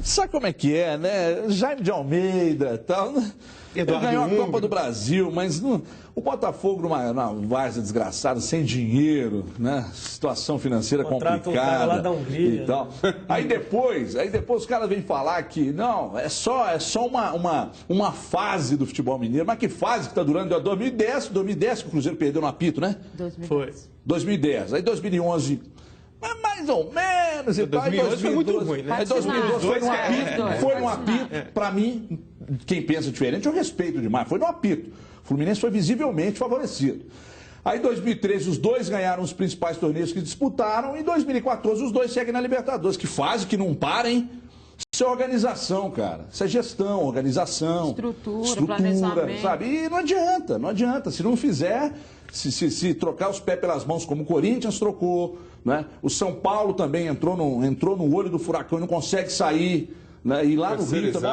Sabe como é que é, né? Jaime de Almeida, tal. Ele ganhou a Copa do Brasil, mas o Botafogo numa várzea desgraçada, sem dinheiro, né? Situação financeira complicada lá da Hungria, e tal. Aí depois os caras vêm falar que não, é só uma fase do futebol mineiro. Mas que fase que tá durando? 2010 que o Cruzeiro perdeu no apito, né? 2010. Foi. 2010. Aí 2011... Mas mais ou menos e tal. 2011 foi muito ruim, né? Aí 2012 foi no apito. Pra mim, quem pensa diferente, eu respeito demais. Foi no apito. O Fluminense foi visivelmente favorecido. Aí em 2013 os dois ganharam os principais torneios que disputaram. E em 2014 os dois seguem na Libertadores. Que fase que não para, hein? Isso é organização, cara. Isso é gestão, organização. Estrutura, planejamento. Sabe? E não adianta. Se não fizer, se trocar os pés pelas mãos como o Corinthians trocou, né? O São Paulo também entrou no olho do furacão e não consegue sair, né? E lá no Rio também,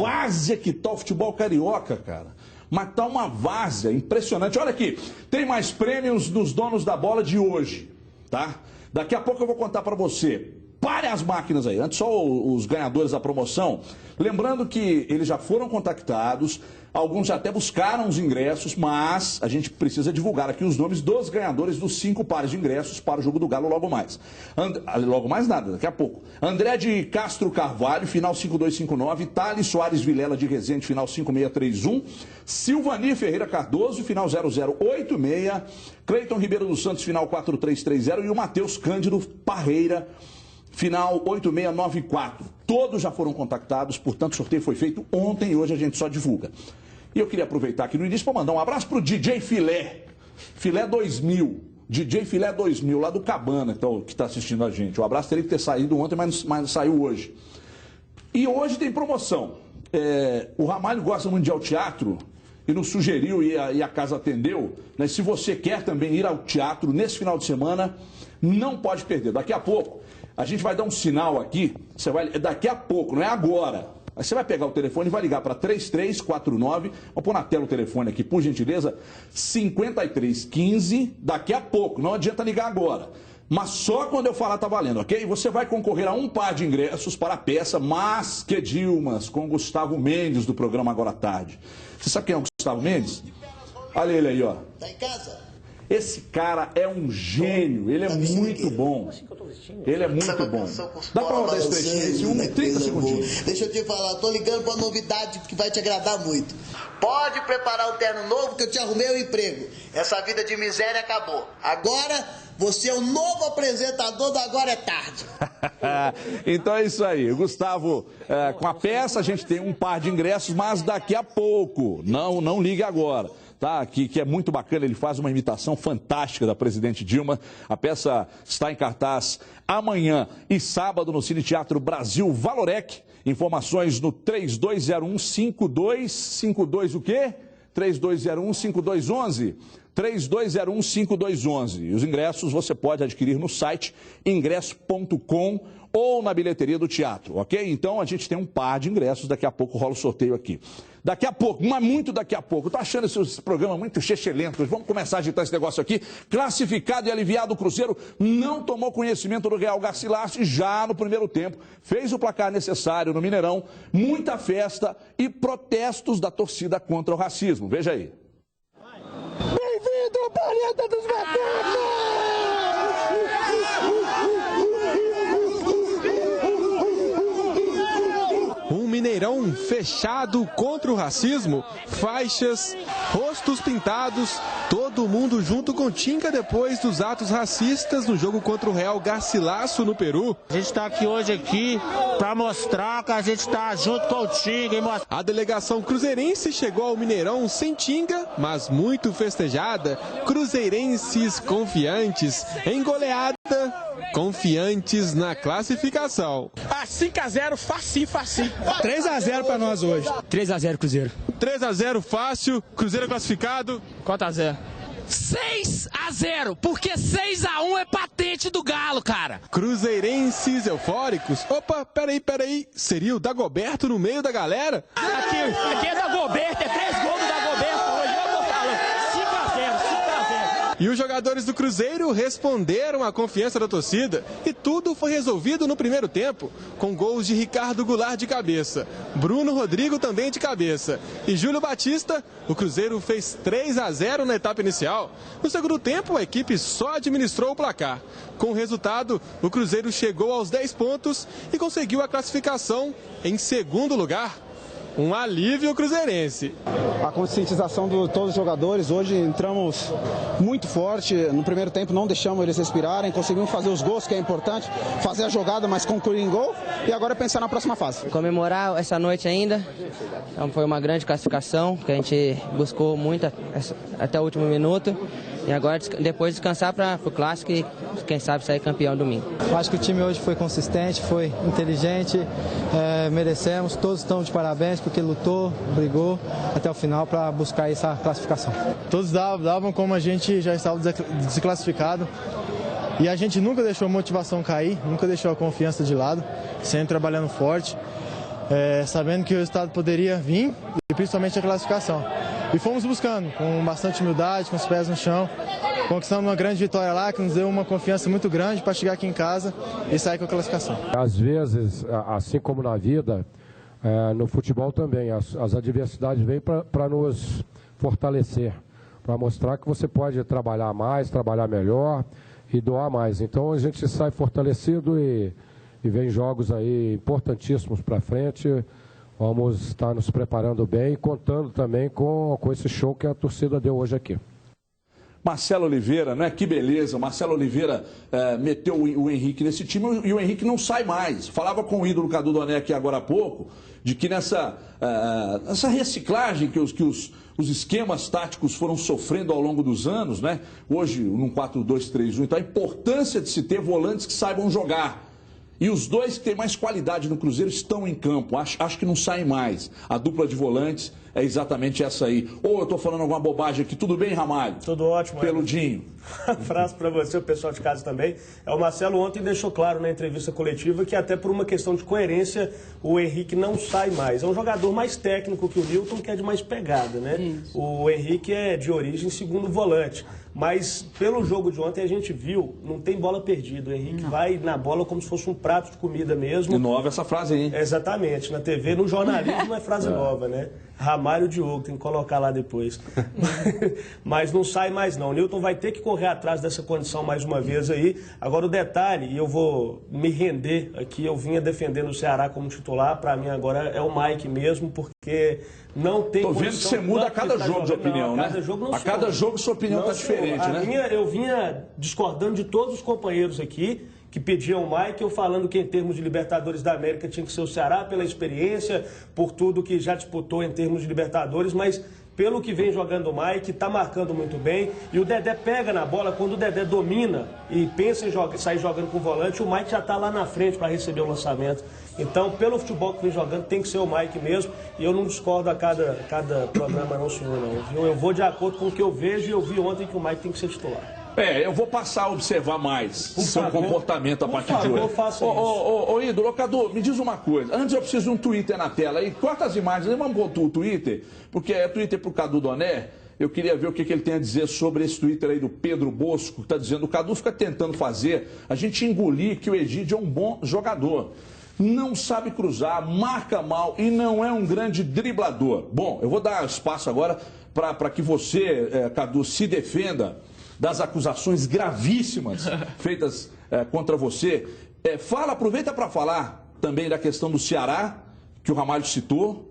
várzea que tá o futebol carioca, cara. Mas tá uma várzea impressionante. Olha aqui, tem mais prêmios dos donos da bola de hoje, tá? Daqui a pouco eu vou contar pra você. Pare as máquinas aí, antes só os ganhadores da promoção. Lembrando que eles já foram contactados, alguns já até buscaram os ingressos, mas a gente precisa divulgar aqui os nomes dos ganhadores dos 5 pares de ingressos para o Jogo do Galo logo mais. Logo mais nada, daqui a pouco. André de Castro Carvalho, final 5259, Thales Soares Vilela de Resende, final 5631, Silvani Ferreira Cardoso, final 0086, Cleiton Ribeiro dos Santos, final 4330 e o Matheus Cândido Parreira, final 8694. Todos já foram contactados, portanto o sorteio foi feito ontem e hoje a gente só divulga. E eu queria aproveitar aqui no início para mandar um abraço para o DJ Filé, Filé 2000, DJ Filé 2000, lá do Cabana, que está assistindo a gente. O abraço teria que ter saído ontem, mas saiu hoje. E hoje tem promoção. O Ramalho gosta muito de ir ao teatro e nos sugeriu e a casa atendeu, né? Se você quer também ir ao teatro nesse final de semana, não pode perder. Daqui a pouco a gente vai dar um sinal aqui, daqui a pouco, não é agora. Aí você vai pegar o telefone e vai ligar para 3349, vou pôr na tela o telefone aqui, por gentileza, 5315, daqui a pouco, não adianta ligar agora. Mas só quando eu falar tá valendo, ok? Você vai concorrer a um par de ingressos para a peça Mas que Dilmas, com Gustavo Mendes, do programa Agora à Tarde. Você sabe quem é o Gustavo Mendes? Olha ele aí, ó. Tá em casa? Esse cara é um gênio, ele é muito bom. Ele é muito bom. Dá pra rodar esse trechinho, 30 segundinhos. Deixa eu te falar, tô ligando pra novidade que vai te agradar muito. Pode preparar um terno novo que eu te arrumei um emprego. Essa vida de miséria acabou. Agora você é o novo apresentador do Agora é Tarde. Então é isso aí, Gustavo, com a peça a gente tem um par de ingressos, mas daqui a pouco, não ligue agora. Tá, que é muito bacana, ele faz uma imitação fantástica da presidente Dilma. A peça está em cartaz amanhã e sábado no Cine Teatro Brasil Valorec. Informações no 3201-5252 o quê? 3201-5211. 3201-5211. E os ingressos você pode adquirir no site ingresso.com ou na bilheteria do teatro, ok? Então a gente tem um par de ingressos, daqui a pouco rola o sorteio aqui. Daqui a pouco, mas muito daqui a pouco. Eu tô achando esse programa muito chechelento. Vamos começar a agitar esse negócio aqui. Classificado e aliviado, o Cruzeiro não tomou conhecimento do Real Garcilaso já no primeiro tempo. Fez o placar necessário no Mineirão, muita festa e protestos da torcida contra o racismo. Veja aí. Bem-vindo ao planeta dos macacos! Um Mineirão fechado contra o racismo, faixas, rostos pintados, todo mundo junto com Tinga depois dos atos racistas no jogo contra o Real Garcilaso no Peru. A gente está aqui hoje para mostrar que a gente está junto com o Tinga. A delegação cruzeirense chegou ao Mineirão sem Tinga, mas muito festejada. Cruzeirenses confiantes em goleada, confiantes na classificação. 5-0, facinho. 3-0 para nós hoje. 3-0 Cruzeiro. 3-0 fácil, Cruzeiro classificado. 4-0. 6-0, porque 6-1 é patente do Galo, cara. Cruzeirenses eufóricos. Opa, peraí. Seria o Dagoberto no meio da galera? Aqui é Dagoberto, é 3 gols do Dagoberto hoje. Eu tô falando 5-0. E os jogadores do Cruzeiro responderam à confiança da torcida e tudo foi resolvido no primeiro tempo, com gols de Ricardo Goulart de cabeça, Bruno Rodrigo também de cabeça e Júlio Batista. O Cruzeiro fez 3-0 na etapa inicial. No segundo tempo, a equipe só administrou o placar. Com o resultado, o Cruzeiro chegou aos 10 pontos e conseguiu a classificação em segundo lugar. Um alívio cruzeirense. A conscientização de todos os jogadores, hoje entramos muito forte, no primeiro tempo não deixamos eles respirarem, conseguimos fazer os gols, que é importante, fazer a jogada, mas concluir em gol, e agora pensar na próxima fase. Comemorar essa noite ainda, então foi uma grande classificação, que a gente buscou muito até o último minuto, e agora depois descansar para o clássico e quem sabe sair campeão domingo. Acho que o time hoje foi consistente, foi inteligente, merecemos, todos estão de parabéns porque lutou, brigou até o final para buscar essa classificação. Todos davam como a gente já estava desclassificado e a gente nunca deixou a motivação cair, nunca deixou a confiança de lado, sempre trabalhando forte, sabendo que o resultado poderia vir e principalmente a classificação. E fomos buscando com bastante humildade, com os pés no chão, conquistando uma grande vitória lá que nos deu uma confiança muito grande para chegar aqui em casa e sair com a classificação. Às vezes, assim como na vida, no futebol também, as adversidades vêm para nos fortalecer, para mostrar que você pode trabalhar mais, trabalhar melhor e doar mais. Então a gente sai fortalecido e vem jogos aí importantíssimos para frente. Vamos estar nos preparando bem e contando também com esse show que a torcida deu hoje aqui. Marcelo Oliveira, né? Que beleza. Marcelo Oliveira meteu o Henrique nesse time e o Henrique não sai mais. Falava com o ídolo Cadu Doné aqui agora há pouco, de que nessa reciclagem que os esquemas táticos foram sofrendo ao longo dos anos, né? Hoje, num 4-2-3-1, então a importância de se ter volantes que saibam jogar. E os dois que têm mais qualidade no Cruzeiro estão em campo. Acho que não saem mais. A dupla de volantes é exatamente essa aí. Ou eu estou falando alguma bobagem aqui. Tudo bem, Ramalho? Tudo ótimo. Peludinho. Frase para você, o pessoal de casa também. O Marcelo ontem deixou claro na entrevista coletiva que até por uma questão de coerência o Henrique não sai mais. É um jogador mais técnico que o Nilton, que é de mais pegada, né? Isso. O Henrique é de origem segundo volante. Mas pelo jogo de ontem a gente viu, não tem bola perdida. O Henrique vai na bola como se fosse um prato de comida mesmo. E nova essa frase aí. Exatamente. Na TV, no jornalismo não é frase nova, né? Ramalho Diogo, tem que colocar lá depois. Mas não sai mais não. O Nilton vai ter que correr atrás dessa condição mais uma vez aí. Agora o detalhe, e eu vou me render aqui, eu vinha defendendo o Ceará como titular, para mim agora é o Mike mesmo, porque não tem condição. Tô vendo que você muda a cada jogo de opinião, né? A cada jogo sua opinião está diferente, né? Eu vinha discordando de todos os companheiros aqui, que pediam o Mike, eu falando que em termos de Libertadores da América tinha que ser o Ceará pela experiência, por tudo que já disputou em termos de Libertadores, mas pelo que vem jogando o Mike, está marcando muito bem, e o Dedé pega na bola, quando o Dedé domina e pensa em sair jogando com o volante, o Mike já está lá na frente para receber o lançamento. Então, pelo futebol que vem jogando, tem que ser o Mike mesmo, e eu não discordo a cada programa não, senhor, não. Eu vou de acordo com o que eu vejo, e eu vi ontem que o Mike tem que ser titular. Eu vou passar a observar mais seu comportamento a partir de hoje. Ô, ídolo, Cadu, me diz uma coisa. Antes eu preciso de um Twitter na tela aí. Corta as imagens, vamos pôr o Twitter, porque é Twitter pro Cadu Doné. Eu queria ver o que ele tem a dizer sobre esse Twitter aí do Pedro Bosco, que está dizendo: o Cadu fica tentando fazer a gente engolir que o Egídio é um bom jogador. Não sabe cruzar, marca mal e não é um grande driblador. Bom, eu vou dar espaço agora para que você, Cadu, se defenda das acusações gravíssimas feitas contra você. Aproveita para falar também da questão do Ceará, que o Ramalho citou,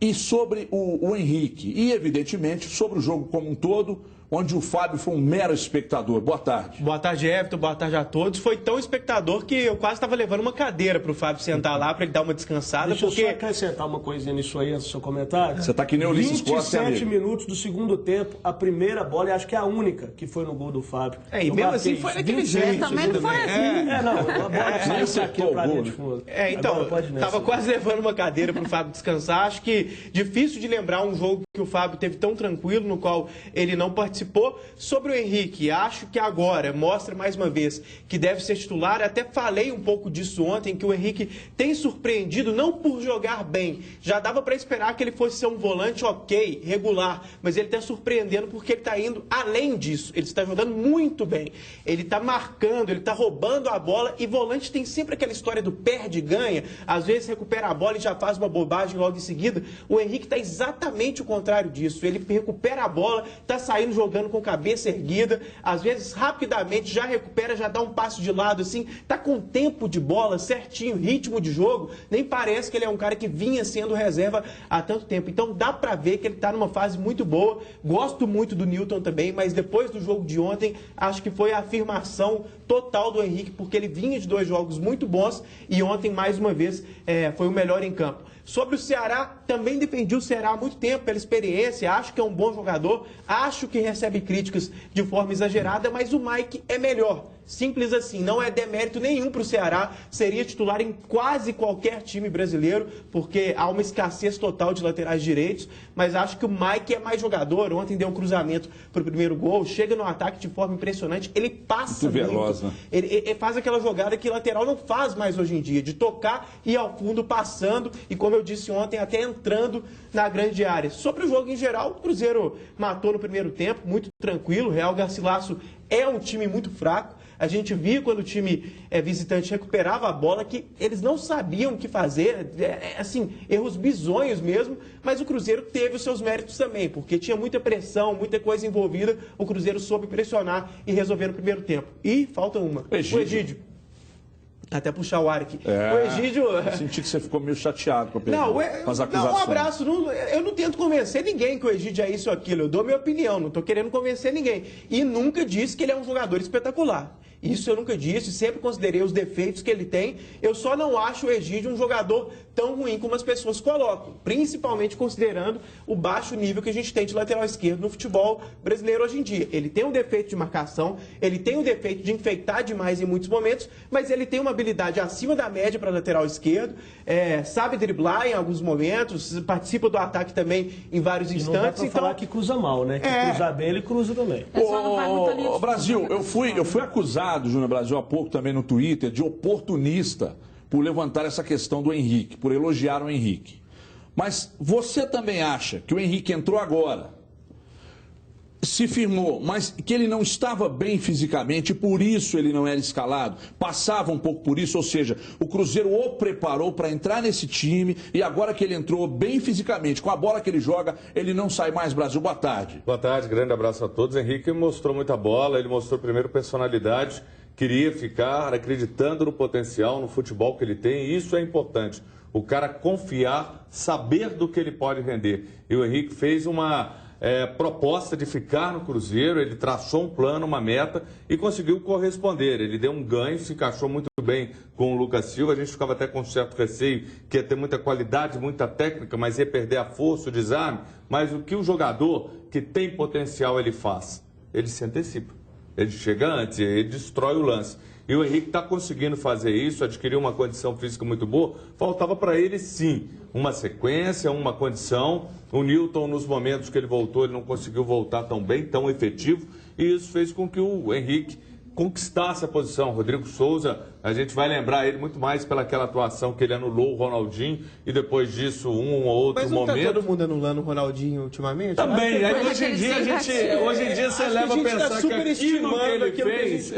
e sobre o Henrique. E, evidentemente, sobre o jogo como um todo, onde o Fábio foi um mero espectador. Boa tarde. Boa tarde, Everton. Boa tarde a todos. Foi tão espectador que eu quase estava levando uma cadeira para o Fábio sentar lá, para ele dar uma descansada. Deixa eu só acrescentar uma coisinha nisso aí, antes do seu comentário. Você está que nem o Ulisses Costa, 27 minutos do segundo tempo, a primeira bola, e acho que é a única que foi no gol do Fábio. E mesmo assim foi daquele jeito. Também não foi assim. A bola saiu aqui para dentro de fundo. Então, estava quase levando uma cadeira para o Fábio descansar. Acho que difícil de lembrar um jogo que o Fábio teve tão tranquilo, no qual ele não participou participou. Sobre o Henrique, acho que agora mostra mais uma vez que deve ser titular. Até falei um pouco disso ontem, que o Henrique tem surpreendido, não por jogar bem. Já dava para esperar que ele fosse ser um volante ok, regular, mas ele está surpreendendo porque ele está indo além disso. Ele está jogando muito bem. Ele está marcando, ele está roubando a bola, e volante tem sempre aquela história do perde e ganha. Às vezes recupera a bola e já faz uma bobagem logo em seguida. O Henrique está exatamente o contrário disso. Ele recupera a bola, está saindo jogando com cabeça erguida, às vezes rapidamente já recupera, já dá um passo de lado assim, está com tempo de bola certinho, ritmo de jogo, nem parece que ele é um cara que vinha sendo reserva há tanto tempo. Então dá para ver que ele está numa fase muito boa. Gosto muito do Newton também, mas depois do jogo de ontem, acho que foi a afirmação total do Henrique, porque ele vinha de 2 jogos muito bons e ontem, mais uma vez, foi o melhor em campo. Sobre o Ceará, também defendi o Ceará há muito tempo pela experiência, acho que é um bom jogador, acho que recebe críticas de forma exagerada, mas o Mike é melhor. Simples assim, não é demérito nenhum para o Ceará, seria titular em quase qualquer time brasileiro, porque há uma escassez total de laterais direitos, mas acho que o Mike é mais jogador. Ontem deu um cruzamento para o primeiro gol, chega no ataque de forma impressionante, ele passa muito veloz, né? Ele faz aquela jogada que lateral não faz mais hoje em dia, de tocar e ir ao fundo passando, e como eu disse ontem, até entrando na grande área. Sobre o jogo em geral, o Cruzeiro matou no primeiro tempo, muito tranquilo. O Real Garcilasso é um time muito fraco. A gente via quando o time visitante recuperava a bola que eles não sabiam o que fazer, assim, erros bizonhos mesmo, mas o Cruzeiro teve os seus méritos também, porque tinha muita pressão, muita coisa envolvida, o Cruzeiro soube pressionar e resolver no primeiro tempo. E falta uma. O Egídio. Até puxar o ar aqui. O Egídio... Eu senti que você ficou meio chateado com as acusações. Não, um abraço. Eu não tento convencer ninguém que o Egídio é isso ou aquilo. Eu dou minha opinião, não estou querendo convencer ninguém. E nunca disse que ele é um jogador espetacular. Isso eu nunca disse, sempre considerei os defeitos que ele tem. Eu só não acho o Egídio um jogador tão ruim como as pessoas colocam, principalmente considerando o baixo nível que a gente tem de lateral esquerdo no futebol brasileiro hoje em dia. Ele tem um defeito de marcação, ele tem um defeito de enfeitar demais em muitos momentos, mas ele tem uma habilidade acima da média para lateral esquerdo, sabe driblar em alguns momentos, participa do ataque também em vários instantes. Não dá pra falar que cruza mal, né? Que cruzar bem, ele cruza também. Ô, Brasil, eu fui acusado, Júnior Brasil, há pouco também no Twitter, de oportunista por levantar essa questão do Henrique, por elogiar o Henrique. Mas você também acha que o Henrique entrou agora, se firmou, mas que ele não estava bem fisicamente e por isso ele não era escalado? Passava um pouco por isso, ou seja, o Cruzeiro o preparou para entrar nesse time e agora que ele entrou bem fisicamente, com a bola que ele joga, ele não sai mais. Brasil, boa tarde. Boa tarde, grande abraço a todos. Henrique mostrou muita bola, ele mostrou primeiro personalidade, queria ficar acreditando no potencial, no futebol que ele tem, e isso é importante. O cara confiar, saber do que ele pode render. E o Henrique fez uma proposta de ficar no Cruzeiro, ele traçou um plano, uma meta e conseguiu corresponder. Ele deu um ganho, se encaixou muito bem com o Lucas Silva. A gente ficava até com um certo receio que ia ter muita qualidade, muita técnica, mas ia perder a força, o desarme. Mas o que o jogador que tem potencial ele faz? Ele se antecipa. Ele chega antes, ele destrói o lance. E o Henrique está conseguindo fazer isso, adquiriu uma condição física muito boa. Faltava para ele, sim, uma sequência, uma condição. O Newton, nos momentos que ele voltou, ele não conseguiu voltar tão bem, tão efetivo. E isso fez com que o Henrique conquistasse a posição. Rodrigo Souza, a gente vai lembrar ele muito mais pelaquela atuação que ele anulou o Ronaldinho e depois disso um ou outro momento. Mas não tá todo mundo anulando o Ronaldinho ultimamente? Também, aí hoje em dia você leva a pensar que aquilo que ele fez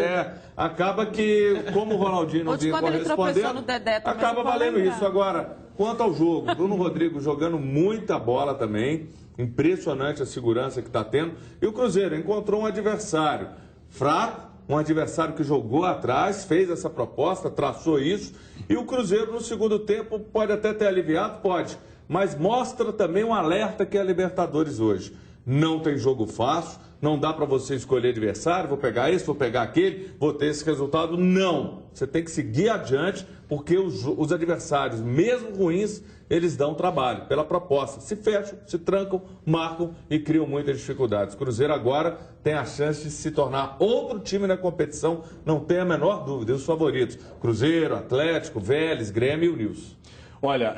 acaba que, como o Ronaldinho não vinha correspondendo, acaba valendo isso. Agora, quanto ao jogo, Bruno Rodrigo jogando muita bola também, impressionante a segurança que está tendo, e o Cruzeiro encontrou um adversário fraco, um adversário que jogou atrás, fez essa proposta, traçou isso, e o Cruzeiro no segundo tempo pode até ter aliviado, pode, mas mostra também um alerta que é a Libertadores hoje. Não tem jogo fácil, não dá para você escolher adversário, vou pegar esse, vou pegar aquele, vou ter esse resultado. Não, você tem que seguir adiante, porque os adversários, mesmo ruins, eles dão trabalho pela proposta. Se fecham, se trancam, marcam e criam muitas dificuldades. O Cruzeiro agora tem a chance de se tornar outro time na competição, não tem a menor dúvida. E os favoritos, Cruzeiro, Atlético, Vélez, Grêmio e o Nilson. Olha,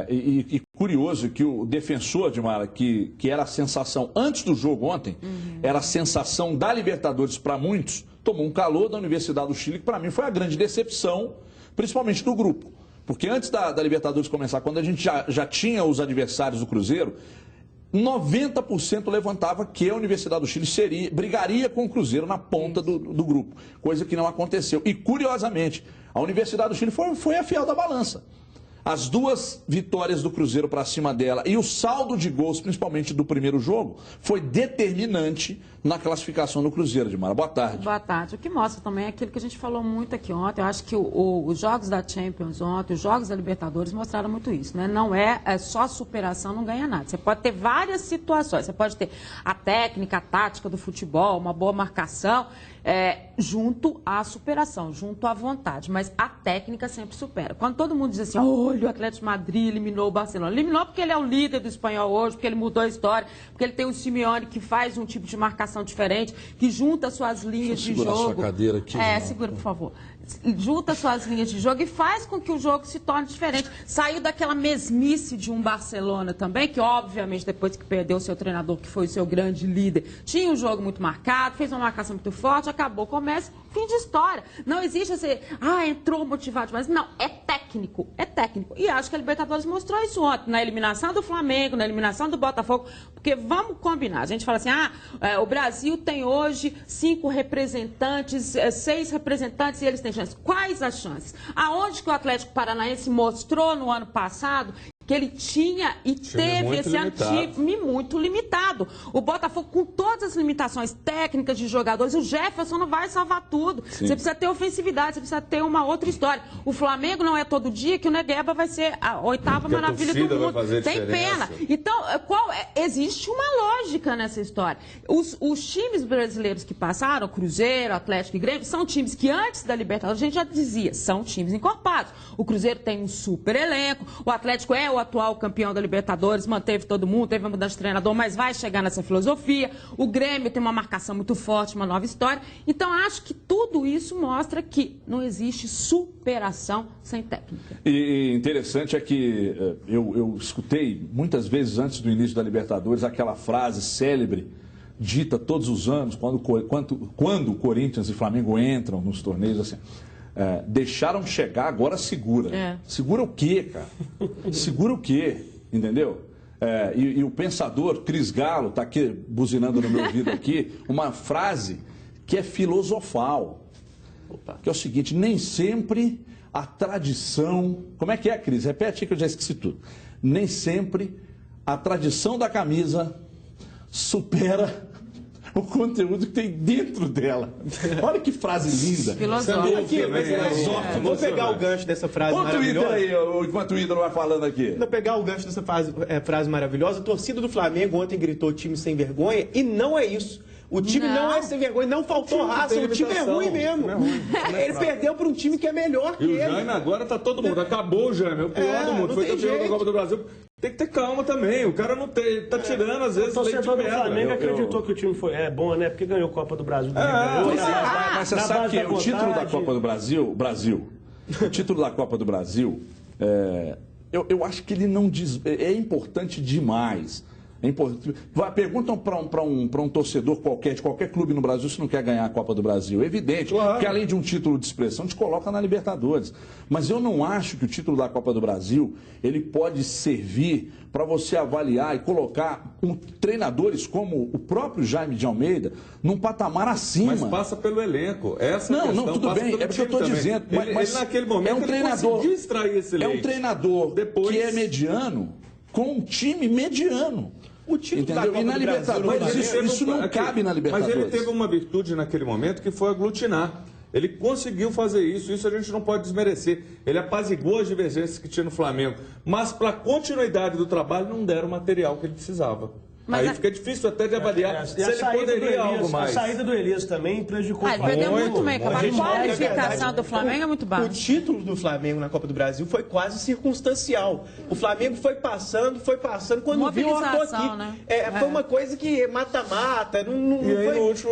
e curioso que o defensor, Dimara, que era a sensação antes do jogo ontem, era a sensação da Libertadores para muitos, tomou um calor da Universidade do Chile, que para mim foi a grande decepção, principalmente do grupo. Porque antes da Libertadores começar, quando a gente já tinha os adversários do Cruzeiro, 90% levantava que a Universidade do Chile brigaria com o Cruzeiro na ponta do grupo, coisa que não aconteceu. E, curiosamente, a Universidade do Chile foi a fiel da balança. As 2 vitórias do Cruzeiro para cima dela e o saldo de gols, principalmente do primeiro jogo, foi determinante na classificação do Cruzeiro, Dimara. Boa tarde. Boa tarde. O que mostra também é aquilo que a gente falou muito aqui ontem. Eu acho que os jogos da Champions ontem, os jogos da Libertadores mostraram muito isso, né? Não é só superação, não ganha nada. Você pode ter várias situações. Você pode ter a técnica, a tática do futebol, uma boa marcação, junto à superação, junto à vontade. Mas a técnica sempre supera. Quando todo mundo diz assim, olha, o Atlético de Madrid eliminou o Barcelona. Eliminou porque ele é o líder do espanhol hoje, porque ele mudou a história, porque ele tem o Simeone que faz um tipo de marcação diferente, que junta suas linhas de jogo. Segura sua cadeira aqui. Segura, por favor. Junta suas linhas de jogo e faz com que o jogo se torne diferente. Saiu daquela mesmice de um Barcelona também, que obviamente depois que perdeu o seu treinador, que foi o seu grande líder, tinha um jogo muito marcado, fez uma marcação muito forte, acabou, começa, fim de história. Não existe assim, entrou motivado demais. Não, é técnico, é técnico. E acho que a Libertadores mostrou isso ontem, na eliminação do Flamengo, na eliminação do Botafogo, porque vamos combinar. A gente fala assim, o Brasil tem hoje 5 representantes, 6 representantes e eles têm chances. Quais as chances? Aonde que o Atlético Paranaense mostrou no ano passado que ele tinha e teve esse time muito limitado. O Botafogo, com todas as limitações técnicas de jogadores, o Jefferson não vai salvar tudo. Sim. Você precisa ter ofensividade, você precisa ter uma outra história. O Flamengo não é todo dia que o Negueba vai ser a 8ª maravilha do mundo. Tem pena. Então, existe uma lógica nessa história. Os times brasileiros que passaram, Cruzeiro, Atlético e Grêmio, são times que antes da Libertadores, a gente já dizia, são times encorpados. O Cruzeiro tem um super elenco, o Atlético é o atual campeão da Libertadores, manteve todo mundo, teve uma mudança de treinador, mas vai chegar nessa filosofia. O Grêmio tem uma marcação muito forte, uma nova história. Então, acho que tudo isso mostra que não existe superação sem técnica. E interessante é que eu escutei muitas vezes antes do início da Libertadores aquela frase célebre, dita todos os anos, quando Corinthians e Flamengo entram nos torneios, assim... deixaram chegar, agora segura. Segura o quê, cara? Segura o quê? Entendeu? E o pensador Cris Galo está aqui buzinando no meu ouvido aqui, uma frase que é filosofal. Que é o seguinte, nem sempre a tradição... Como é que é, Cris? Repete aí que eu já esqueci tudo. Nem sempre a tradição da camisa supera... o conteúdo que tem dentro dela. Olha que frase linda. Filosófica. Vou pegar o gancho dessa frase maravilhosa. Twitter aí, enquanto o Ida não vai falando aqui. Vou pegar o gancho dessa frase maravilhosa. A torcida do Flamengo ontem gritou time sem vergonha e não é isso. O time não é sem vergonha, não faltou raça, o time é ruim mesmo. Ele perdeu para um time que é melhor que ele. E o Jaime agora tá todo mundo, acabou o Jaime, é o pior do mundo, foi campeão da Copa do Brasil. Tem que ter calma também, o cara não tá tirando às vezes. O torcedor do Flamengo acreditou que o time é bom, né? Porque ganhou a Copa do Brasil. Mas você sabe que o título da Copa do Brasil, o título da Copa do Brasil, eu acho que ele não diz, é importante demais. Perguntam para um torcedor qualquer, de qualquer clube no Brasil, se não quer ganhar a Copa do Brasil. É evidente que além de um título de expressão, te coloca na Libertadores. Mas eu não acho que o título da Copa do Brasil, ele pode servir para você avaliar e colocar treinadores como o próprio Jaime de Almeida num patamar acima. Mas passa pelo elenco. Não, tudo bem, é porque eu estou dizendo. Mas ele, naquele momento, é um treinador, conseguiu extrair esse leite. É um treinador que é mediano com um time mediano. O título da Copa e na Libertadores, isso não cabe na Libertadores. Mas ele teve uma virtude naquele momento que foi aglutinar. Ele conseguiu fazer isso a gente não pode desmerecer. Ele apaziguou as divergências que tinha no Flamengo. Mas para a continuidade do trabalho não deram o material que ele precisava. Mas aí fica difícil até de avaliar se ele poderia algo mais. A saída do Elias também prejudicou ele perdeu muito bem. A qualificação do Flamengo é muito baixa. O título do Flamengo na Copa do Brasil foi quase circunstancial. O Flamengo foi passando. Quando viu, eu tô aqui. Né? Foi uma coisa que mata-mata.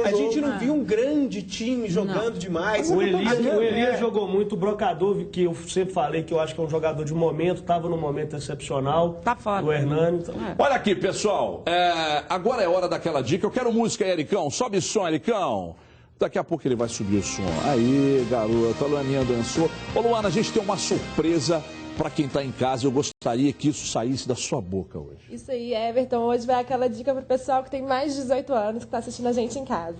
A gente não viu um grande time jogando demais. O Elias jogou muito. O Brocador, que eu sempre falei que eu acho que é um jogador de momento, estava num momento excepcional. Tá foda. O Hernani. Então... Olha aqui, pessoal. Agora é hora daquela dica. Eu quero música aí, Ericão. Sobe o som, Ericão. Daqui a pouco ele vai subir o som. Aí, garoto, a Luaninha dançou. Ô, Luana, a gente tem uma surpresa para quem está em casa. Eu gostaria que isso saísse da sua boca hoje. Isso aí, Everton. Hoje vai aquela dica para o pessoal que tem mais de 18 anos, que está assistindo a gente em casa.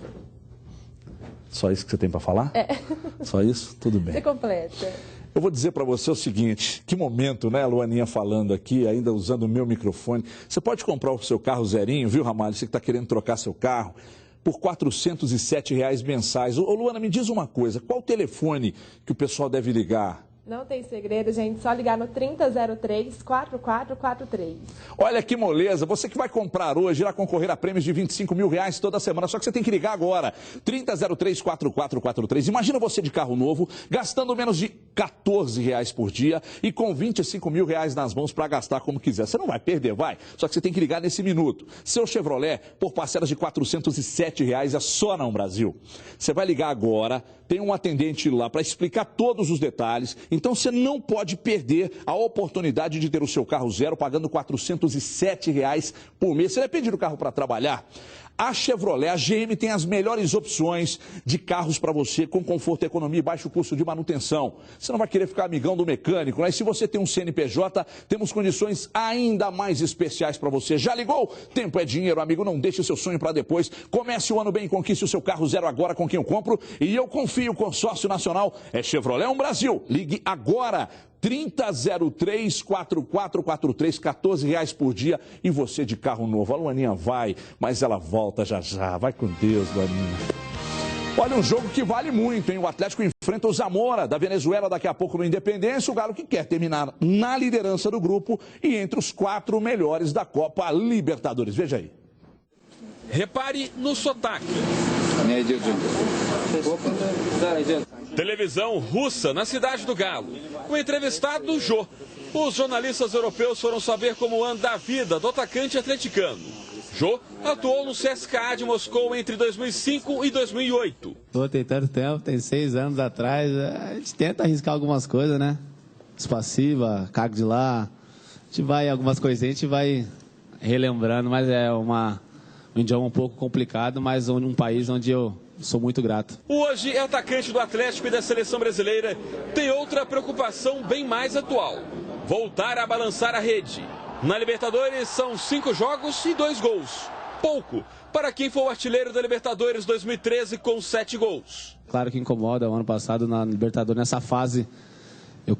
Só isso que você tem para falar? É. Só isso? Tudo bem. Você completa. Eu vou dizer para você o seguinte, que momento, né, a Luaninha falando aqui, ainda usando o meu microfone. Você pode comprar o seu carro zerinho, viu, Ramalho? Você que está querendo trocar seu carro, por R$ 407 mensais. Ô, Luana, me diz uma coisa, qual o telefone que o pessoal deve ligar? Não tem segredo, gente. Só ligar no 3003-4443. Olha que moleza. Você que vai comprar hoje irá concorrer a prêmios de R$25 mil toda semana. Só que você tem que ligar agora. 3003-4443. Imagina você de carro novo, gastando menos de R$14 por dia e com R$25 mil nas mãos para gastar como quiser. Você não vai perder, vai. Só que você tem que ligar nesse minuto. Seu Chevrolet por parcelas de R$407 é só na Brasil. Você vai ligar agora. Tem um atendente lá para explicar todos os detalhes. Então você não pode perder a oportunidade de ter o seu carro zero pagando R$407 por mês. Você vai pedir o carro para trabalhar? A Chevrolet, a GM tem as melhores opções de carros para você com conforto, economia e baixo custo de manutenção. Você não vai querer ficar amigão do mecânico, né? E se você tem um CNPJ, temos condições ainda mais especiais para você. Já ligou? Tempo é dinheiro, amigo. Não deixe o seu sonho para depois. Comece o ano bem e conquiste o seu carro zero agora com quem eu compro. E eu confio, o consórcio nacional é Chevrolet Brasil. Ligue agora. 3003-4443, R$14 por dia e você de carro novo. A Luaninha vai, mas ela volta já já. Vai com Deus, Luaninha. Olha, um jogo que vale muito, hein? O Atlético enfrenta o Zamora da Venezuela daqui a pouco no Independência. O Galo que quer terminar na liderança do grupo e entre os 4 melhores da Copa Libertadores. Veja aí. Repare no sotaque. Televisão russa na cidade do Galo. O entrevistado, Jô. Os jornalistas europeus foram saber como anda a vida do atacante atleticano. Jô atuou no CSKA de Moscou entre 2005 e 2008. Tem tanto tempo, tem 6 anos atrás. A gente tenta arriscar algumas coisas, né? Espassiva, cago de lá. A gente vai, algumas coisinhas a gente vai relembrando, mas é um idioma um pouco complicado, mas um país onde eu sou muito grato. Hoje é atacante do Atlético e da seleção brasileira. Tem outra preocupação bem mais atual: voltar a balançar a rede. Na Libertadores são 5 jogos e 2 gols. Pouco para quem foi o artilheiro da Libertadores 2013 com 7 gols. Claro que incomoda. O ano passado na Libertadores, nessa fase, eu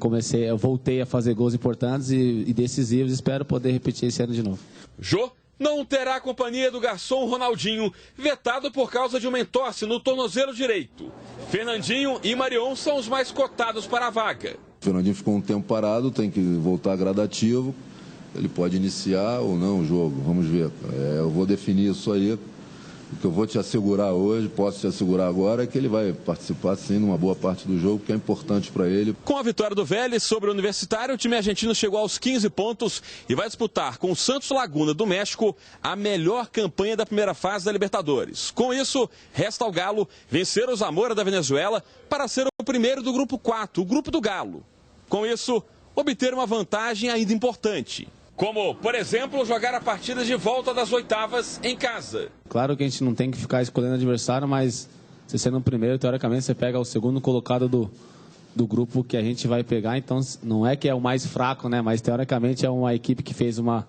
voltei a fazer gols importantes e decisivos. Espero poder repetir esse ano de novo. Jô não terá a companhia do garçom Ronaldinho, vetado por causa de uma entorse no tornozelo direito. Fernandinho e Marion são os mais cotados para a vaga. O Fernandinho ficou um tempo parado, tem que voltar gradativo. Ele pode iniciar ou não o jogo, vamos ver. Eu vou definir isso aí. O que eu vou te assegurar hoje, posso te assegurar agora, é que ele vai participar sim numa boa parte do jogo, que é importante para ele. Com a vitória do Vélez sobre o Universitário, o time argentino chegou aos 15 pontos e vai disputar com o Santos Laguna do México a melhor campanha da primeira fase da Libertadores. Com isso, resta ao Galo vencer o Zamora da Venezuela para ser o primeiro do grupo 4, o grupo do Galo. Com isso, obter uma vantagem ainda importante. Como, por exemplo, jogar a partida de volta das oitavas em casa. Claro que a gente não tem que ficar escolhendo adversário, mas você sendo o primeiro, teoricamente você pega o segundo colocado do grupo que a gente vai pegar. Então não é que é o mais fraco, né? Mas teoricamente é uma equipe que fez uma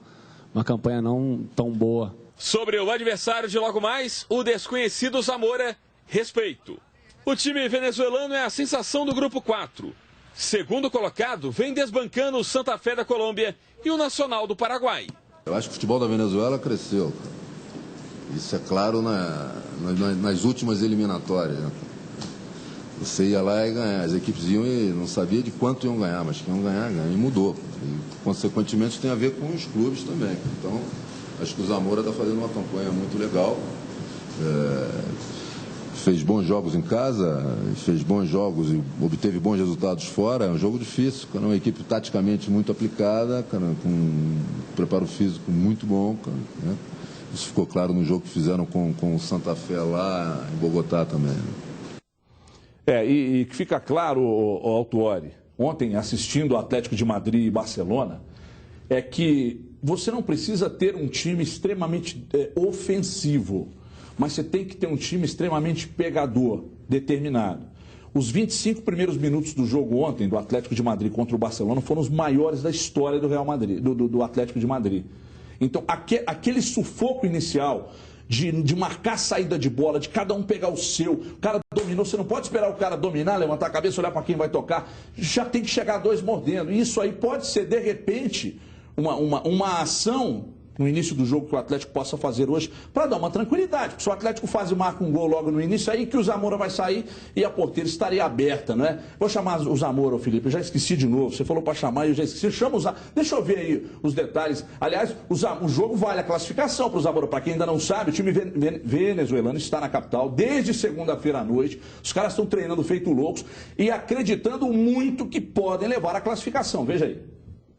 campanha não tão boa. Sobre o adversário de logo mais, o desconhecido Zamora, respeito. O time venezuelano é a sensação do grupo 4. Segundo colocado, vem desbancando o Santa Fé da Colômbia e o Nacional do Paraguai. Eu acho que o futebol da Venezuela cresceu. Isso é claro nas últimas eliminatórias. Né? Você ia lá e ganhar. As equipes iam e não sabia de quanto iam ganhar, mas que iam ganhar, e mudou. E, consequentemente, tem a ver com os clubes também. Então, Acho que o Zamora está fazendo uma campanha muito legal. Fez bons jogos em casa, fez bons jogos e obteve bons resultados fora. É um jogo difícil, cara, uma equipe taticamente muito aplicada, cara, com um preparo físico muito bom, cara, né? Isso ficou claro no jogo que fizeram com o Santa Fé lá em Bogotá também. E fica claro, Autuori, ontem assistindo o Atlético de Madrid e Barcelona, é que você não precisa ter um time extremamente ofensivo, mas você tem que ter um time extremamente pegador, determinado. Os 25 primeiros minutos do jogo ontem, do Atlético de Madrid contra o Barcelona, foram os maiores da história do Real Madrid, do Atlético de Madrid. Então, aquele sufoco inicial de marcar a saída de bola, de cada um pegar o seu, o cara dominou, você não pode esperar o cara dominar, levantar a cabeça, olhar para quem vai tocar, já tem que chegar dois mordendo. E isso aí pode ser, de repente, uma ação no início do jogo que o Atlético possa fazer hoje, para dar uma tranquilidade. Porque se o Atlético faz e marca um gol logo no início, aí que o Zamora vai sair e a porteira estaria aberta, não é? Vou chamar o Zamora, Felipe, eu já esqueci de novo. Você falou para chamar e eu já esqueci. Chama o Zamora. Deixa eu ver aí os detalhes. Aliás, o jogo vale a classificação para o Zamora. Para quem ainda não sabe, o time venezuelano está na capital desde segunda-feira à noite. Os caras estão treinando feito loucos e acreditando muito que podem levar a classificação. Veja aí.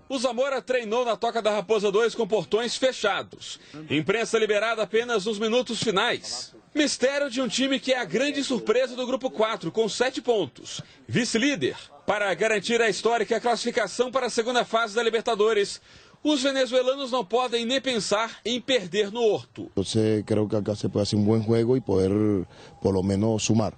O Zamora treinou na Toca da Raposa 2 com portões fechados. Imprensa liberada apenas nos minutos finais. Mistério de um time que é a grande surpresa do Grupo 4, com 7 pontos. Vice-líder. Para garantir a histórica classificação para a segunda fase da Libertadores, os venezuelanos não podem nem pensar em perder no Horto. Eu creo que acá se pode fazer bom jogo e poder, por lo menos, sumar.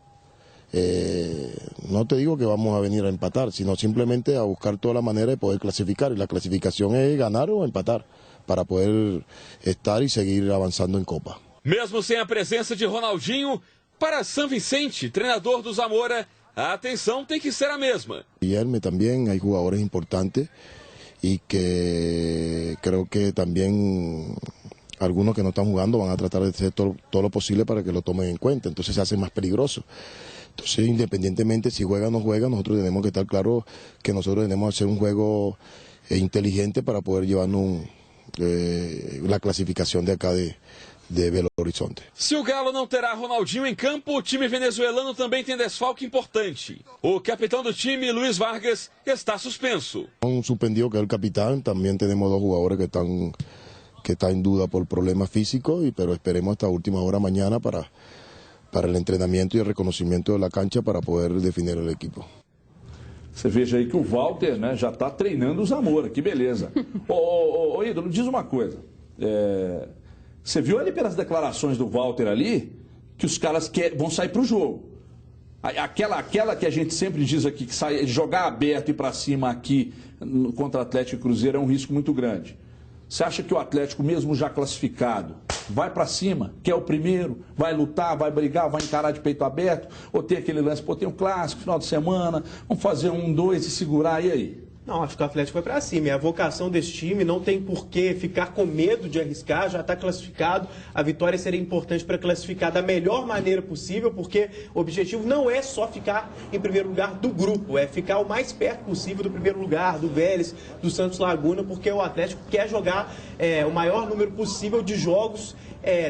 No te digo que vamos a venir a empatar, sino simplemente a buscar toda la manera de poder clasificar. Y la clasificación es ganar o empatar para poder estar y seguir avanzando en Copa. Mesmo sem a presença de Ronaldinho, para San Vicente, treinador do Zamora, a atenção tem que ser a mesma. Guilherme también, hay jugadores importantes y que creo que también algunos que no están jugando van a tratar de hacer todo lo posible para que lo tomen en cuenta, entonces se hace más peligroso. Entonces, independientemente si juega o no juega, nosotros tenemos que estar claros que nosotros tenemos que hacer un juego inteligente para poder llevarnos la clasificación de acá de Belo Horizonte. Se o Galo não terá Ronaldinho em campo, o time venezuelano também tem desfalque importante. O capitão do time, Luis Vargas, está suspenso. Un suspendido que es el capitán, también tenemos dos jugadores que están en duda por problemas físicos, pero esperemos hasta última hora mañana para el entrenamiento y el reconocimiento de la cancha para poder definir el equipo. Você veja aí que o Walter, né, já está treinando o Zamora, que beleza. Ô, Ídolo, diz uma coisa. Você viu ali pelas declarações do Walter ali, que os caras vão sair para o jogo. Aquela que a gente sempre diz aqui, que jogar aberto e para cima aqui contra Atlético e Cruzeiro é um risco muito grande. Você acha que o Atlético, mesmo já classificado, vai para cima, quer o primeiro, vai lutar, vai brigar, vai encarar de peito aberto? Ou tem aquele lance, pô, tem um clássico, final de semana, vamos fazer 1-2 e segurar, e aí? Não, acho que o Atlético vai para cima. É a vocação desse time, não tem por que ficar com medo de arriscar, já está classificado. A vitória seria importante para classificar da melhor maneira possível, porque o objetivo não é só ficar em primeiro lugar do grupo, é ficar o mais perto possível do primeiro lugar, do Vélez, do Santos Laguna, porque o Atlético quer jogar o maior número possível de jogos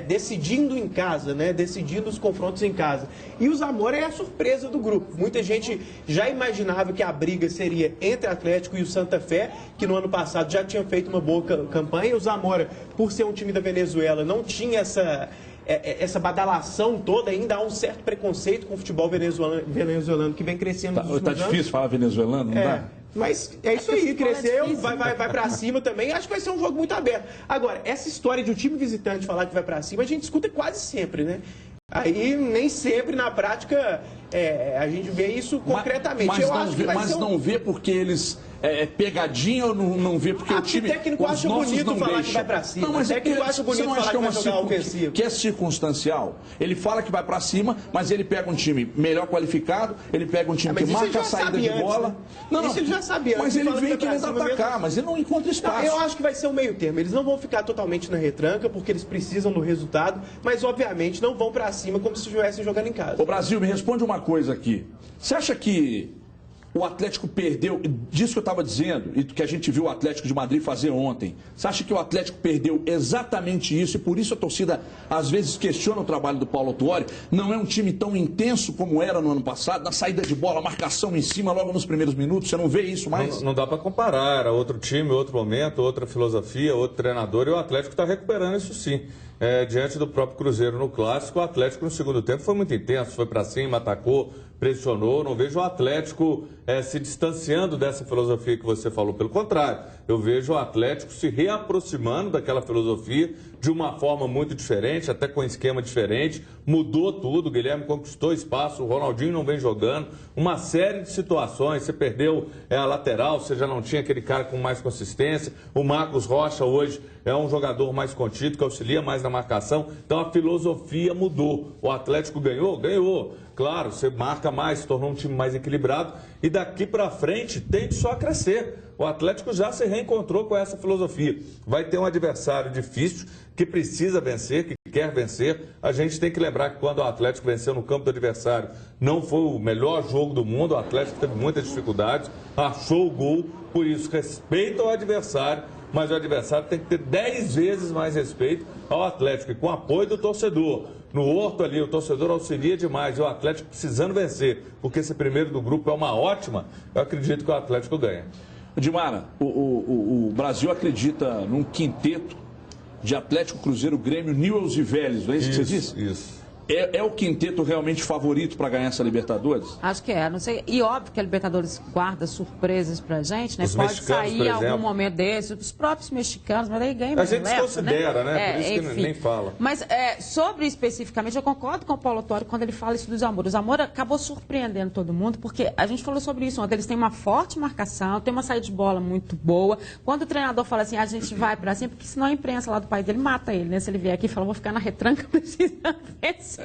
decidindo em casa, né? Decidindo os confrontos em casa. E o Zamora é a surpresa do grupo. Muita gente já imaginava que a briga seria entre Atlético e o Santa Fé, que no ano passado já tinha feito uma boa campanha. O Zamora, por ser um time da Venezuela, não tinha essa badalação toda, ainda há um certo preconceito com o futebol venezuelano que vem crescendo nos últimos anos. Tá difícil falar venezuelano, não dá? Mas é isso aí, cresceu, vai pra cima também. Acho que vai ser um jogo muito aberto. Agora, essa história de um time visitante falar que vai pra cima, a gente escuta quase sempre, né? Aí, nem sempre, na prática, a gente vê isso concretamente. Mas não vê porque eles... pegadinha ou não vê porque o time... O técnico acha bonito falar que vai pra cima. Não, mas o técnico acha bonito falar que vai jogar ofensivo. Que é circunstancial. Ele fala que vai pra cima, mas ele pega um time melhor qualificado, ele pega um time que marca a saída de bola. Né? Não, isso ele já sabia. Mas ele vem querendo atacar, mas ele não encontra espaço. Eu acho que vai ser um meio termo. Eles não vão ficar totalmente na retranca, porque eles precisam do resultado, mas obviamente não vão pra cima como se estivessem jogando em casa. Ô Brasil, me responde uma coisa aqui. Você acha que o Atlético perdeu, disso que eu estava dizendo, e que a gente viu o Atlético de Madrid fazer ontem. Você acha que o Atlético perdeu exatamente isso e por isso a torcida às vezes questiona o trabalho do Paulo Autuori? Não é um time tão intenso como era no ano passado, na saída de bola, marcação em cima logo nos primeiros minutos, você não vê isso mais? Não dá para comparar, era outro time, outro momento, outra filosofia, outro treinador, e o Atlético está recuperando isso sim. Diante do próprio Cruzeiro no Clássico, o Atlético no segundo tempo foi muito intenso, foi para cima, atacou, pressionou. Não vejo o Atlético se distanciando dessa filosofia que você falou. Pelo contrário, eu vejo o Atlético se reaproximando daquela filosofia de uma forma muito diferente, até com um esquema diferente. Mudou tudo, o Guilherme conquistou espaço, o Ronaldinho não vem jogando. Uma série de situações, você perdeu a lateral, você já não tinha aquele cara com mais consistência. O Marcos Rocha hoje é um jogador mais contido, que auxilia mais na marcação. Então a filosofia mudou. O Atlético ganhou? Ganhou. Claro, você marca mais, se tornou um time mais equilibrado e daqui para frente tende só a crescer. O Atlético já se reencontrou com essa filosofia. Vai ter um adversário difícil que precisa vencer, que quer vencer. A gente tem que lembrar que quando o Atlético venceu no campo do adversário, não foi o melhor jogo do mundo. O Atlético teve muitas dificuldades, achou o gol, por isso respeita o adversário, mas o adversário tem que ter 10 vezes mais respeito ao Atlético e com o apoio do torcedor. No Horto ali, o torcedor auxilia demais e o Atlético precisando vencer, porque esse primeiro do grupo é uma ótima, eu acredito que o Atlético ganha. Dimara, o Brasil acredita num quinteto de Atlético, Cruzeiro, Grêmio, Newell's e Vélez, não é isso que você disse? Isso. É o quinteto realmente favorito para ganhar essa Libertadores? Acho que é, não sei. E óbvio que a Libertadores guarda surpresas pra gente, né? Os Pode mexicanos, sair por em algum exemplo. momento desse, os próprios mexicanos, mas aí ganha. A gente desconsidera, né? Por isso que nem fala. Mas sobre especificamente, eu concordo com o Paulo Autuori quando ele fala isso do Zamora. O Zamora acabou surpreendendo todo mundo, porque a gente falou sobre isso ontem. Eles têm uma forte marcação, tem uma saída de bola muito boa. Quando o treinador fala assim, a gente vai pra cima, porque senão a imprensa lá do país dele mata ele, né? Se ele vier aqui e fala, vou ficar na retranca, precisa vencer.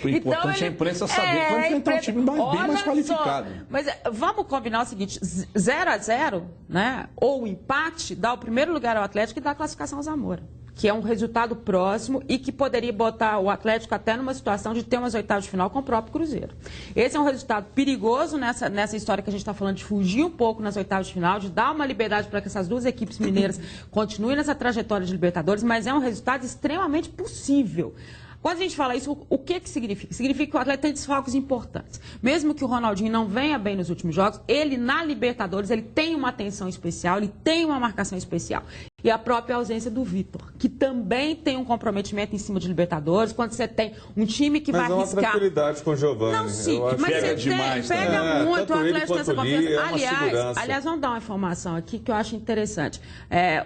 O importante é a imprensa saber quando enfrentar um time bem mais qualificado. Mas vamos combinar o seguinte, 0-0, né? Ou empate, dá o primeiro lugar ao Atlético e dá a classificação ao Zamora, que é um resultado próximo e que poderia botar o Atlético até numa situação de ter umas oitavas de final com o próprio Cruzeiro. Esse é um resultado perigoso nessa história que a gente está falando, de fugir um pouco nas oitavas de final, de dar uma liberdade para que essas duas equipes mineiras continuem nessa trajetória de Libertadores, mas é um resultado extremamente possível. Quando a gente fala isso, o que significa? Significa que o Atlético tem desfalques importantes. Mesmo que o Ronaldinho não venha bem nos últimos jogos, ele na Libertadores ele tem uma atenção especial, ele tem uma marcação especial. E a própria ausência do Vitor, que também tem um comprometimento em cima de Libertadores, quando você tem um time que vai arriscar... Mas é uma tranquilidade com o Giovani. Não, sim, mas pega você demais, pega muito o Atlético nessa confiança. É Aliás, vamos dar uma informação aqui que eu acho interessante.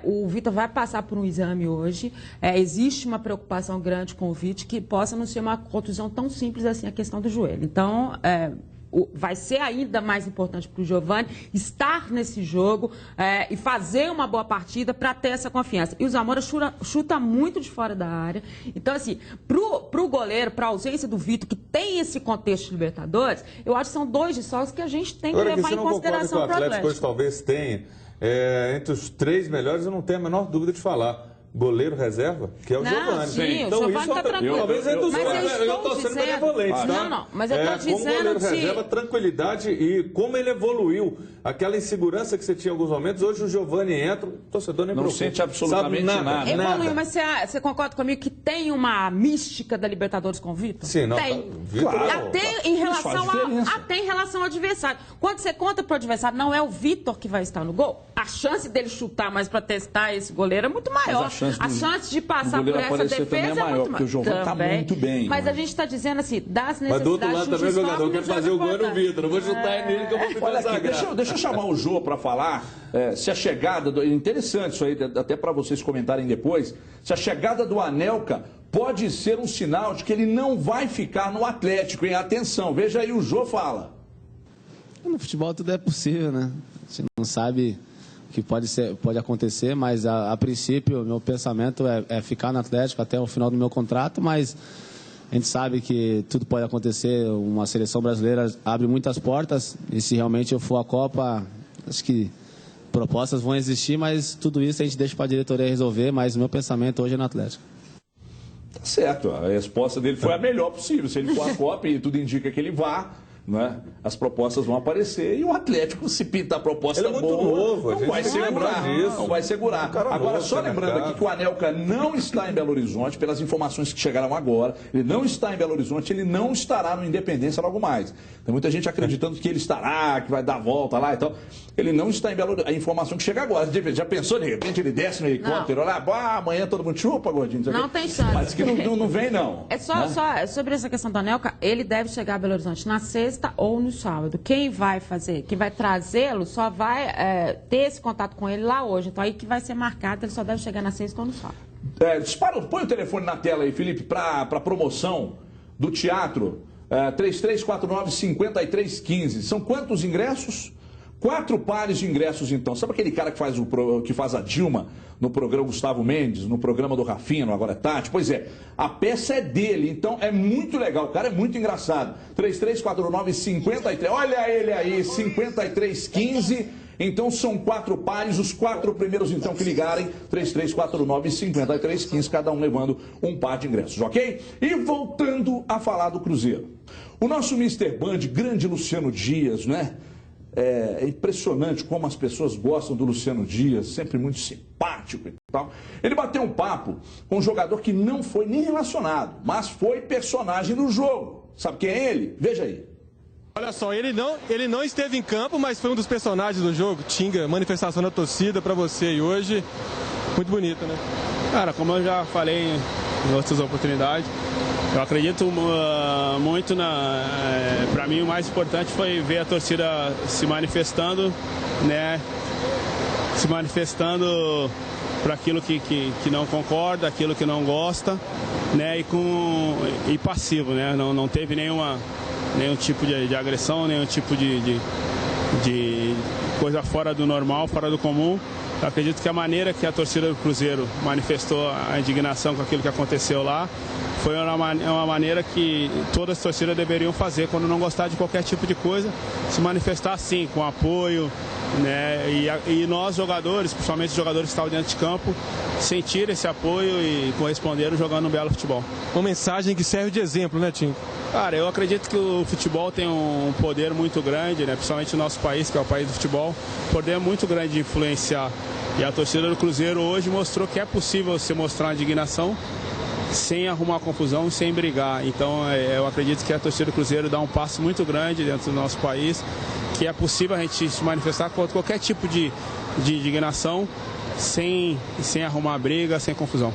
O Vitor vai passar por um exame hoje. Existe uma preocupação grande com o Vitor, que possa não ser uma contusão tão simples assim a questão do joelho. Então, vai ser ainda mais importante para o Giovani estar nesse jogo e fazer uma boa partida para ter essa confiança. E o Zamora chuta muito de fora da área. Então, assim, para o goleiro, para a ausência do Vitor, que tem esse contexto de Libertadores, eu acho que são dois desfalques que a gente tem que levar em consideração para o Atlético. Hoje talvez tenha, entre os 3 melhores, eu não tenho a menor dúvida de falar. Goleiro reserva, que é o Giovani. Sim, então, o Giovani está tranquilo. Talvez eu estou sendo benevolente, tá? Não, mas eu estou dizendo como goleiro reserva, tranquilidade e como ele evoluiu. Aquela insegurança que você tinha em alguns momentos, hoje o Giovani entra, o torcedor nem preocupa. Não sente absolutamente nada. Evoluiu, mas você concorda comigo que tem uma mística da Libertadores com o Vitor? Sim, não. Tem. Claro. Até em relação ao adversário. Quando você conta para o adversário, não é o Vitor que vai estar no gol, a chance dele chutar mais para testar esse goleiro é muito maior. A chance de passar por essa defesa é maior, porque o Giovani está muito bem. Mas a gente está dizendo assim, das necessidades... Mas do outro lado também o jogador quer fazer o gol no Vitor. Não vou chutar nele que eu vou ficar. Olha aqui, deixa eu chamar o Jô para falar se a chegada... Interessante isso aí, até para vocês comentarem depois. Se a chegada do Anelka pode ser um sinal de que ele não vai ficar no Atlético, hein? Atenção, veja aí, o Jô fala. No futebol tudo é possível, né? A gente não sabe... que pode acontecer, mas a princípio meu pensamento é ficar no Atlético até o final do meu contrato, mas a gente sabe que tudo pode acontecer, uma seleção brasileira abre muitas portas e se realmente eu for à Copa, acho que propostas vão existir, mas tudo isso a gente deixa para a diretoria resolver, mas o meu pensamento hoje é no Atlético. Tá certo, a resposta dele foi a melhor possível, se ele for à Copa e tudo indica que ele vá, né, as propostas vão aparecer e o Atlético, se pinta a proposta ele é muito boa, novo, não vai segurar. Não vai segurar. Agora, só lembrando aqui que o Anelka não está em Belo Horizonte, pelas informações que chegaram agora, ele não está em Belo Horizonte, ele não estará no Independência logo mais. Tem muita gente acreditando que ele estará, que vai dar a volta lá e tal. Ele não está em Belo Horizonte. A informação que chega agora, já pensou, de repente ele desce no helicóptero, lá, amanhã todo mundo chupa, gordinho. Não tem chance. Mas que não vem, não. É só sobre essa questão do Anelka, ele deve chegar a Belo Horizonte na sexta ou no sábado. Quem vai trazê-lo só vai ter esse contato com ele lá hoje. Então aí que vai ser marcado, ele só deve chegar na sexta ou no sábado. Põe o telefone na tela aí, Felipe, para promoção do teatro. 3349-5315. São quantos ingressos? 4 pares de ingressos, então. Sabe aquele cara que faz a Dilma no programa Gustavo Mendes, no programa do Rafinha, no Agora é Tarde? Pois é, a peça é dele, então é muito legal, o cara é muito engraçado. 3349-53, olha ele aí, 5315. Então são 4 pares, os 4 primeiros então que ligarem, 3349-5315, cada um levando um par de ingressos, ok? E voltando a falar do Cruzeiro. O nosso Mr. Band, grande Luciano Dias, né? É impressionante como as pessoas gostam do Luciano Dias, sempre muito simpático e tal. Ele bateu um papo com um jogador que não foi nem relacionado, mas foi personagem do jogo. Sabe quem é ele? Veja aí. Olha só, ele não esteve em campo, mas foi um dos personagens do jogo. Tinga, manifestação da torcida para você e hoje, muito bonito, né? Cara, como eu já falei em outras oportunidades, eu acredito muito para mim o mais importante foi ver a torcida se manifestando, né? Se manifestando para aquilo que não concorda, aquilo que não gosta, né? E passivo, né? Não teve nenhum tipo de agressão, nenhum tipo de coisa fora do normal, fora do comum. Eu acredito que a maneira que a torcida do Cruzeiro manifestou a indignação com aquilo que aconteceu lá foi uma maneira que todas as torcidas deveriam fazer quando não gostar de qualquer tipo de coisa, se manifestar assim, com apoio, né? E nós jogadores, principalmente os jogadores que estavam dentro de campo, sentir esse apoio e corresponderam jogando um belo futebol. Uma mensagem que serve de exemplo, né, Tim? Cara, eu acredito que o futebol tem um poder muito grande, né? Principalmente o nosso país, que é o país do futebol, poder muito grande de influenciar. E a torcida do Cruzeiro hoje mostrou que é possível você mostrar uma indignação sem arrumar confusão, sem brigar. Então eu acredito que a torcida do Cruzeiro dá um passo muito grande dentro do nosso país, que é possível a gente se manifestar contra qualquer tipo de indignação sem arrumar briga, sem confusão.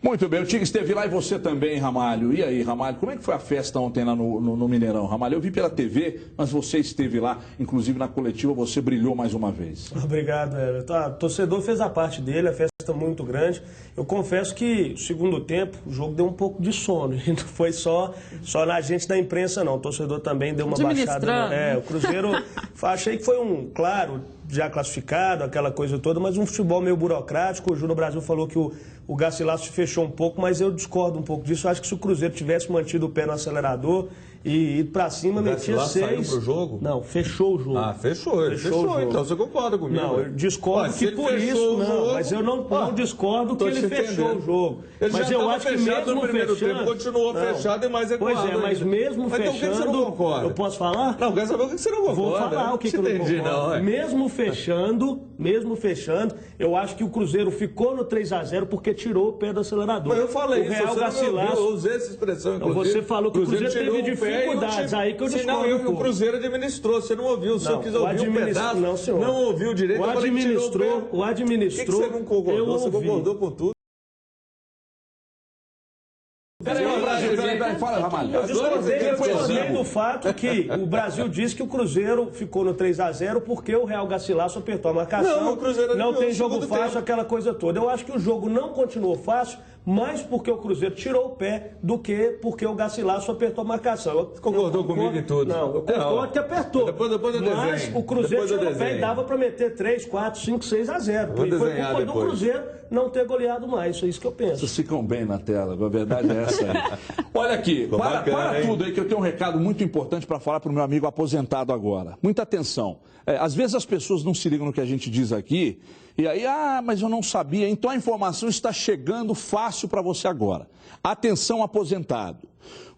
Muito bem, o Tigre esteve lá e você também, Ramalho. E aí, Ramalho, como é que foi a festa ontem lá no Mineirão, Ramalho? Eu vi pela TV, mas você esteve lá, inclusive na coletiva, você brilhou mais uma vez. Obrigado, Everton. O torcedor fez a parte dele, a festa muito grande. Eu confesso que no segundo tempo o jogo deu um pouco de sono. Não foi só na gente da imprensa, não. O torcedor também deu uma baixada. O Cruzeiro, achei que foi claro, já classificado, aquela coisa toda, mas um futebol meio burocrático. O Júnior Brasil falou que o Garcilaso se fechou um pouco, mas eu discordo um pouco disso. Eu acho que se o Cruzeiro tivesse mantido o pé no acelerador e ido pra cima, metia 6. Saiu pro jogo? Não, fechou o jogo. Ah, fechou. Ele fechou, então você concorda comigo? Não, eu discordo que por isso, não, mas eu não discordo que ele fechou o jogo. Ele mas já eu acho que mesmo no primeiro fechando, tempo, continuou fechado e mais equado. Pois é, mas mesmo então, fechando, por que você não concorda? Eu posso falar? Não, quero saber o que você não concorda. Vou falar o que eu não concordo. Mesmo fechando, eu acho que o Cruzeiro ficou no 3-0 porque tirou o pé do acelerador. Mas eu falei o Real Garcilaso, eu usei essa expressão, inclusive. Você falou que o Cruzeiro teve dificuldades, aí que eu discordo. Não, o Cruzeiro administrou, você não ouviu. O senhor quis ouvir um pedaço, não ouviu direito. O administrou. Por que você não concordou? Você concordou com tudo? Peraí, fala, Ramalho. Eu discordei do fato que o Brasil disse que o Cruzeiro ficou no 3-0 porque o Real Garcilaso apertou a marcação. Não, o Cruzeiro não tem jogo fácil, aquela coisa toda. Eu acho que o jogo não continuou fácil, mais porque o Cruzeiro tirou o pé do que porque o Garcilaso apertou a marcação. Concordou comigo em tudo? Não, eu concordo que apertou. Depois eu desenho. Mas o Cruzeiro tirou o pé e dava para meter 3, 4, 5, 6-0. E foi culpa do Cruzeiro não ter goleado mais. É isso que eu penso. Vocês ficam bem na tela, a verdade é essa aí. Olha aqui, para tudo aí que eu tenho um recado muito importante para falar para o meu amigo aposentado agora. Muita atenção. Às vezes as pessoas não se ligam no que a gente diz aqui E aí, mas eu não sabia. Então a informação está chegando fácil para você agora. Atenção, aposentado.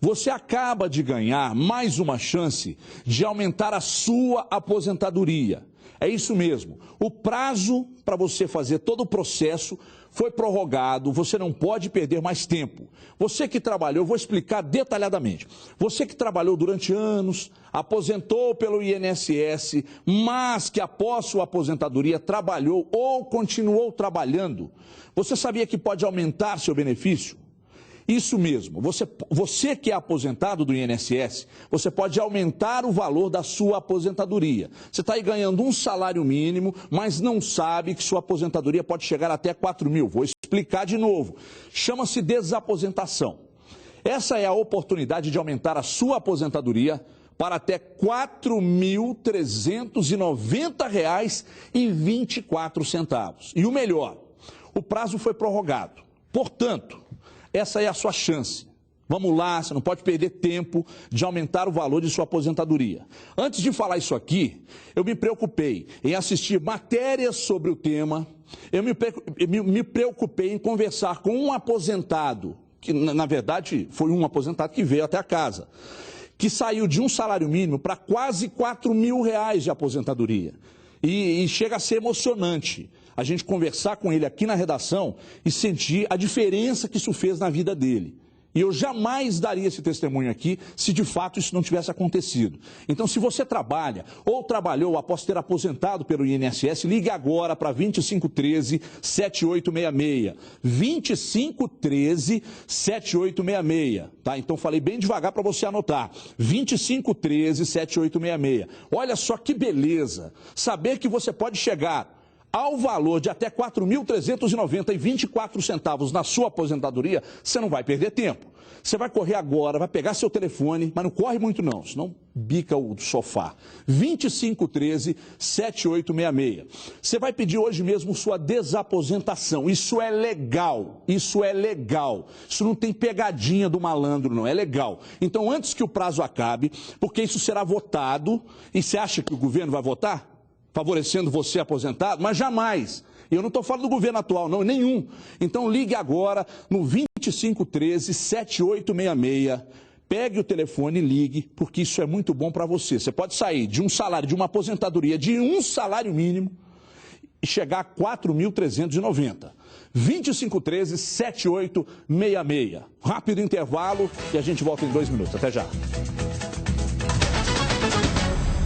Você acaba de ganhar mais uma chance de aumentar a sua aposentadoria. É isso mesmo. O prazo para você fazer todo o processo foi prorrogado, você não pode perder mais tempo. Você que trabalhou, eu vou explicar detalhadamente. Você que trabalhou durante anos, aposentou pelo INSS, mas que após sua aposentadoria trabalhou ou continuou trabalhando, você sabia que pode aumentar seu benefício? Isso mesmo, você que é aposentado do INSS, você pode aumentar o valor da sua aposentadoria. Você está aí ganhando um salário mínimo, mas não sabe que sua aposentadoria pode chegar até 4 mil. Vou explicar de novo. Chama-se desaposentação. Essa é a oportunidade de aumentar a sua aposentadoria para até R$ 4.390,24. E o melhor, o prazo foi prorrogado. Portanto, essa é a sua chance. Vamos lá, você não pode perder tempo de aumentar o valor de sua aposentadoria. Antes de falar isso aqui, eu me preocupei em assistir matérias sobre o tema, eu me preocupei em conversar com um aposentado, que na verdade foi um aposentado que veio até a casa, que saiu de um salário mínimo para quase R$ 4.000 de aposentadoria. E chega a ser emocionante a gente conversar com ele aqui na redação e sentir a diferença que isso fez na vida dele. E eu jamais daria esse testemunho aqui se de fato isso não tivesse acontecido. Então, se você trabalha ou trabalhou após ter aposentado pelo INSS, ligue agora para 2513-7866. 2513-7866. Tá? Então, falei bem devagar para você anotar. 2513-7866. Olha só que beleza saber que você pode chegar ao valor de até R$ 4.390,24 na sua aposentadoria. Você não vai perder tempo. Você vai correr agora, vai pegar seu telefone, mas não corre muito não, senão bica o sofá. 2513-7866. Você vai pedir hoje mesmo sua desaposentação. Isso é legal, isso é legal. Isso não tem pegadinha do malandro, não, é legal. Então, antes que o prazo acabe, porque isso será votado, e você acha que o governo vai votar? Favorecendo você aposentado, mas jamais. Eu não estou falando do governo atual, não, nenhum. Então ligue agora no 2513-7866, pegue o telefone e ligue, porque isso é muito bom para você. Você pode sair de um salário, de uma aposentadoria de um salário mínimo e chegar a 4.390. 2513-7866. Rápido intervalo e a gente volta em 2 minutos. Até já.